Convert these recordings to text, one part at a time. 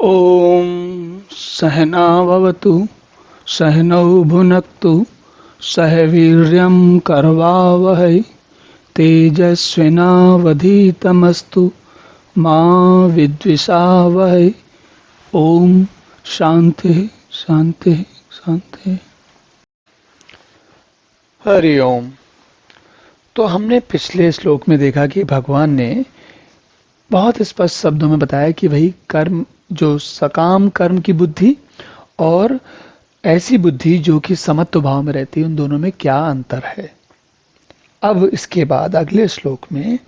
ॐ सहना भवतु सहनौ भुनक्तु सह वीर्यं करवावहै तेजस्विनावधीतमस्तु मा विद्विषावहै। ओम शांति शांति शांति। हरि ओम। तो हमने पिछले श्लोक में देखा कि भगवान ने बहुत स्पष्ट शब्दों में बताया कि भाई कर्म, जो सकाम कर्म की बुद्धि और ऐसी बुद्धि जो कि समत्व भाव में रहती है, उन दोनों में क्या अंतर है। अब इसके बाद अगले श्लोक में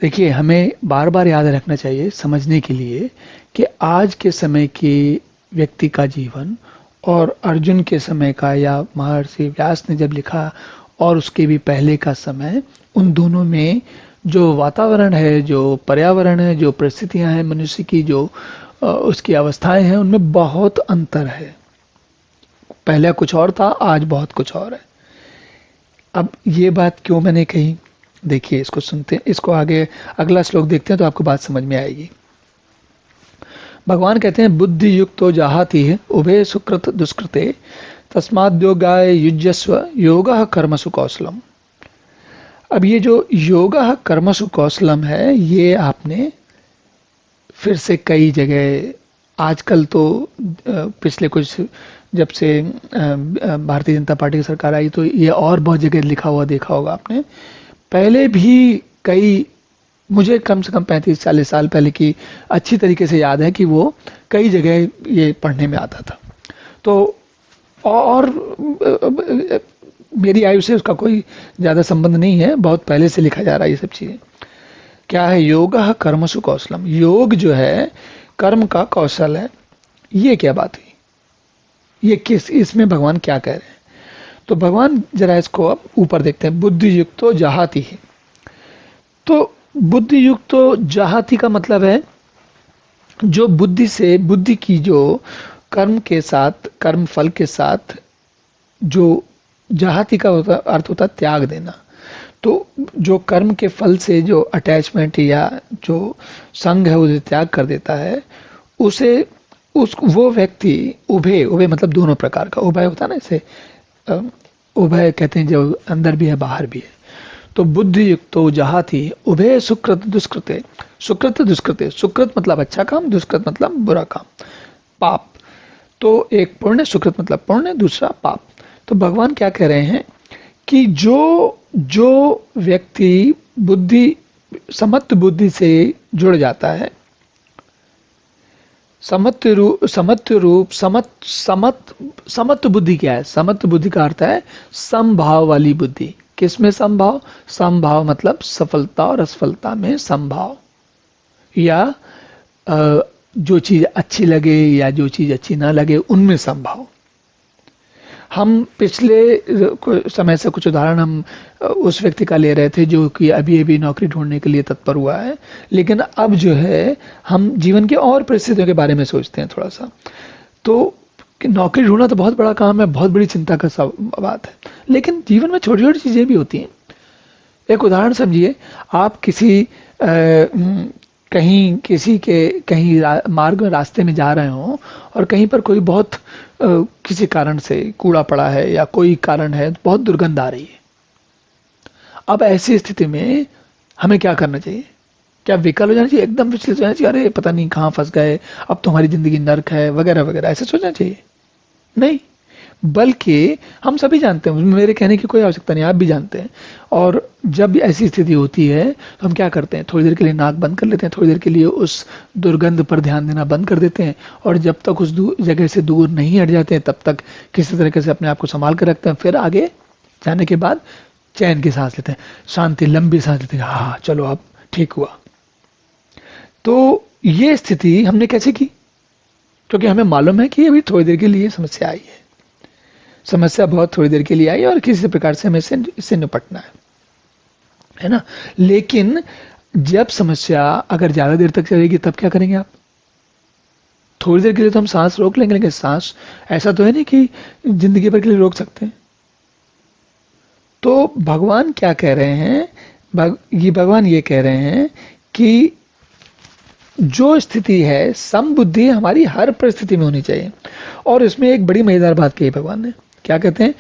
देखिए, हमें बार बार याद रखना चाहिए समझने के लिए कि आज के समय के व्यक्ति का जीवन और अर्जुन के समय का, या महर्षि व्यास ने जब लिखा और उसके भी पहले का समय, उन दोनों में जो वातावरण है, जो पर्यावरण है, जो परिस्थितियां हैं मनुष्य की, जो उसकी अवस्थाएं हैं, उनमें बहुत अंतर है। पहले कुछ और था, आज बहुत कुछ और है। अब ये बात क्यों मैंने कही, देखिए इसको सुनते हैं, इसको आगे अगला श्लोक देखते हैं तो आपको बात समझ में आएगी। भगवान कहते हैं बुद्धि युक्तो जाहाति है उभे सुकृत दुष्कृते तस्माद्योगाय युज्यस्व योगः कर्मसु कौशलम। अब ये जो योगः कर्मसु कौशलम है, ये आपने फिर से कई जगह, आजकल तो पिछले कुछ, जब से भारतीय जनता पार्टी की सरकार आई तो ये और बहुत जगह लिखा हुआ देखा होगा आपने। पहले भी कई, मुझे कम से कम 35-40 साल पहले की अच्छी तरीके से याद है कि वो कई जगह ये पढ़ने में आता था। तो और मेरी आयु से उसका कोई ज़्यादा संबंध नहीं है, बहुत पहले से लिखा जा रहा है ये सब चीज़ें। क्या है योगः कर्मसु कौशलम, योग जो है कर्म का कौशल है। ये क्या बात हुई, ये किस, इसमें भगवान क्या कह रहे हैं। तो भगवान जरा इसको अब ऊपर देखते हैं, बुद्धि युक्तो जहाति है। तो बुद्धि युक्तो जहाति का मतलब है जो बुद्धि से, बुद्धि की जो कर्म के साथ, कर्म फल के साथ जो जहाति का अर्थ होता है त्याग देना। तो जो कर्म के फल से जो अटैचमेंट या जो संग है उसे त्याग कर देता है, उसे वो व्यक्ति उभय, उभय मतलब दोनों प्रकार का उभय होता है ना, इसे उभय कहते हैं जो अंदर भी है बाहर भी है। तो बुद्धि युक्तो जहाति उभय सुकृत दुष्कृते, सुकृत दुष्कृते, सुकृत मतलब अच्छा काम, दुष्कृत मतलब बुरा काम, पाप। तो एक पुण्य, सुकृत मतलब पुण्य, दूसरा पाप। तो भगवान क्या कह रहे हैं कि जो व्यक्ति बुद्धि, समत्व बुद्धि से जुड़ जाता है, समत्व बुद्धि क्या है, समत्व बुद्धि का अर्थ है समभाव वाली बुद्धि। किसमें समभाव, समभाव मतलब सफलता और असफलता में समभाव, या जो चीज अच्छी लगे या जो चीज अच्छी ना लगे उनमें समभाव। हम पिछले समय से कुछ उदाहरण हम उस व्यक्ति का ले रहे थे जो कि अभी अभी नौकरी ढूंढने के लिए तत्पर हुआ है, लेकिन अब जो है हम जीवन के और परिस्थितियों के बारे में सोचते हैं थोड़ा सा। तो नौकरी ढूंढना तो बहुत बड़ा काम है, बहुत बड़ी चिंता का बात है, लेकिन जीवन में छोटी छोटी चीजें भी होती हैं। एक उदाहरण समझिए, आप किसी कहीं किसी के कहीं मार्ग में रास्ते में जा रहे हो और कहीं पर कोई बहुत किसी कारण से कूड़ा पड़ा है या कोई कारण है, बहुत दुर्गंध आ रही है। अब ऐसी स्थिति में हमें क्या करना चाहिए, क्या विकल हो जाना चाहिए, एकदम विचलित हो जाना चाहिए, अरे पता नहीं कहाँ फंस गए, अब तो हमारी जिंदगी नर्क है वगैरह वगैरह, ऐसे सोचना चाहिए? नहीं, बल्कि हम सभी जानते हैं, मेरे कहने की कोई आवश्यकता नहीं, आप भी जानते हैं। और जब ऐसी स्थिति होती है तो हम क्या करते हैं, थोड़ी देर के लिए नाक बंद कर लेते हैं, थोड़ी देर के लिए उस दुर्गंध पर ध्यान देना बंद कर देते हैं, और जब तक उस जगह से दूर नहीं हट जाते हैं तब तक किसी तरीके से अपने आप को संभाल कर रखते हैं। फिर आगे जाने के बाद चैन की सांस लेते हैं, शांति, लंबी सांस लेते हैं, हाँ चलो अब ठीक हुआ। तो ये स्थिति हमने कैसे की, क्योंकि हमें मालूम है कि अभी थोड़ी देर के लिए समस्या आई है, समस्या बहुत थोड़ी देर के लिए आई और किसी प्रकार से हमें इससे निपटना है ना। लेकिन जब समस्या अगर ज्यादा देर तक चलेगी तब क्या करेंगे आप? थोड़ी देर के लिए तो हम सांस रोक लेंगे, लेकिन सांस ऐसा तो है नहीं कि जिंदगी भर के लिए रोक सकते हैं। तो भगवान क्या कह रहे हैं, भगवान ये कह रहे हैं कि जो स्थिति है समबुद्धि हमारी हर परिस्थिति में होनी चाहिए। और इसमें एक बड़ी मजेदार बात कही भगवान ने, क्या कहते हैं,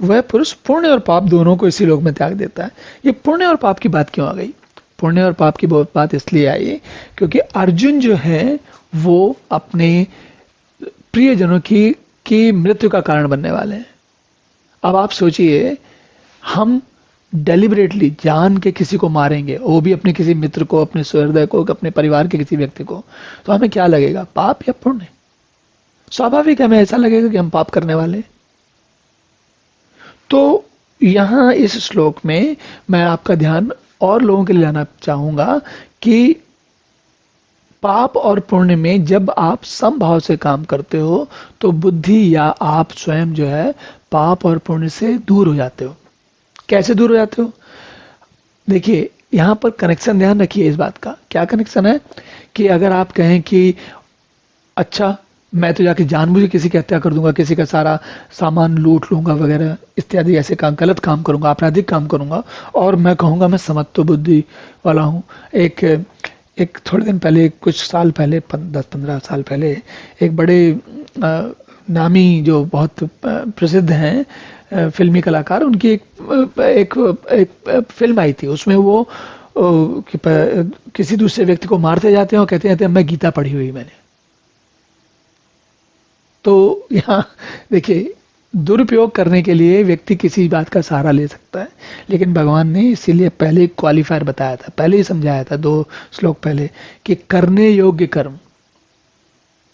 वह पुरुष पुण्य और पाप दोनों को इसी लोक में त्याग देता है। ये पुण्य और पाप की बात क्यों आ गई? पुण्य और पाप की बात इसलिए आई क्योंकि अर्जुन जो है वो अपने प्रियजनों की मृत्यु का कारण बनने वाले हैं। अब आप सोचिए, हम डेलिबरेटली जान के किसी को मारेंगे, वो भी अपने किसी मित्र को, अपने सहृदय को, अपने परिवार के किसी व्यक्ति को, तो हमें क्या लगेगा, पाप या पुण्य? स्वाभाविक है, हमें ऐसा लगेगा कि हम पाप करने वाले। तो यहां इस श्लोक में मैं आपका ध्यान और लोगों के लिए लाना चाहूंगा कि पाप और पुण्य में जब आप समभाव से काम करते हो तो बुद्धि या आप स्वयं जो है पाप और पुण्य से दूर हो जाते हो। कैसे दूर हो जाते हो? देखिए, यहां पर कनेक्शन ध्यान रखिए इस बात का। क्या कनेक्शन है कि अगर आप कहें कि अच्छा मैं तो जाके जानबूझ के किसी की हत्या कर दूंगा, किसी का सारा सामान लूट लूंगा वगैरह इत्यादि ऐसे काम, गलत काम करूंगा, आपराधिक काम करूंगा, और मैं कहूंगा मैं समत्व बुद्धि वाला हूं। एक थोड़े दिन पहले, कुछ साल पहले, 10-15 साल पहले, एक बड़े नामी जो बहुत प्रसिद्ध हैं फिल्मी कलाकार, उनकी एक फिल्म आई थी। उसमें वो किसी दूसरे व्यक्ति को मारते जाते हैं और कहते हैं मैं गीता पढ़ी हुई मैंने। तो यहाँ देखिए, दुरुपयोग करने के लिए व्यक्ति किसी बात का सहारा ले सकता है, लेकिन भगवान ने इसीलिए पहले क्वालिफायर बताया था, पहले ही समझाया था 2 श्लोक पहले कि करने योग्य कर्म।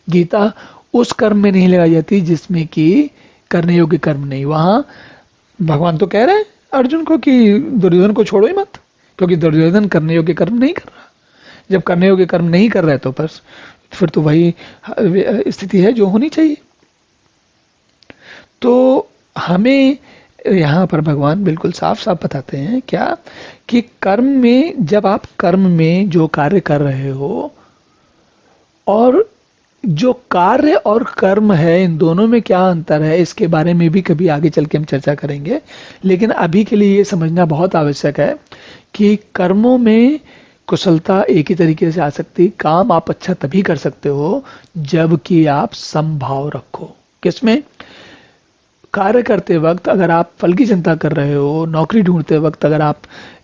गीता उस कर्म में नहीं लगाई जाती जिसमें कि करने योग्य कर्म नहीं। वहां भगवान तो कह रहे हैं अर्जुन को कि दुर्योधन को छोड़ो ही मत, क्योंकि दुर्योधन करने योग्य कर्म नहीं कर रहा। जब करने योग्य कर्म नहीं कर रहा है तो बस फिर तो वही स्थिति है जो होनी चाहिए। तो हमें यहाँ पर भगवान बिल्कुल साफ साफ बताते हैं क्या, कि कर्म में, जब आप कर्म में जो कार्य कर रहे हो, और जो कार्य और कर्म है इन दोनों में क्या अंतर है, इसके बारे में भी कभी आगे चल के हम चर्चा करेंगे। लेकिन अभी के लिए ये समझना बहुत आवश्यक है कि कर्मों में कुशलता एक ही तरीके से आ सकती, काम आप अच्छा तभी कर सकते हो जबकि आप समभाव रखो। किसमें? कार्य करते वक्त अगर आप फल की चिंता कर रहे हो, नौकरी ढूंढते वक्त अगर आप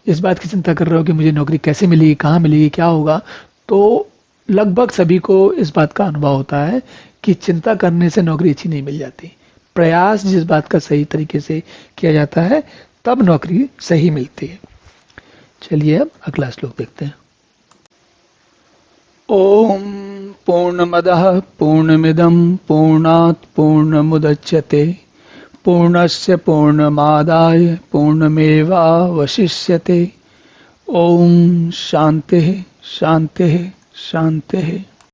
इस बात की चिंता कर रहे हो कि मुझे नौकरी कैसे मिलेगी, कहाँ मिलेगी, क्या होगा, तो लगभग सभी को इस बात का अनुभव होता है कि चिंता करने से नौकरी अच्छी नहीं मिल जाती। प्रयास जिस बात का सही तरीके से किया जाता है तब नौकरी सही मिलती है। चलिए अब अगला श्लोक देखते हैं। ओम पूर्णमदः पूर्णमिदं पूर्णात् पूर्णमुदच्यते पूर्णस्य पूर्णमादाय पूर्णमेवावशिष्यते। ओम शांति शांति शांति।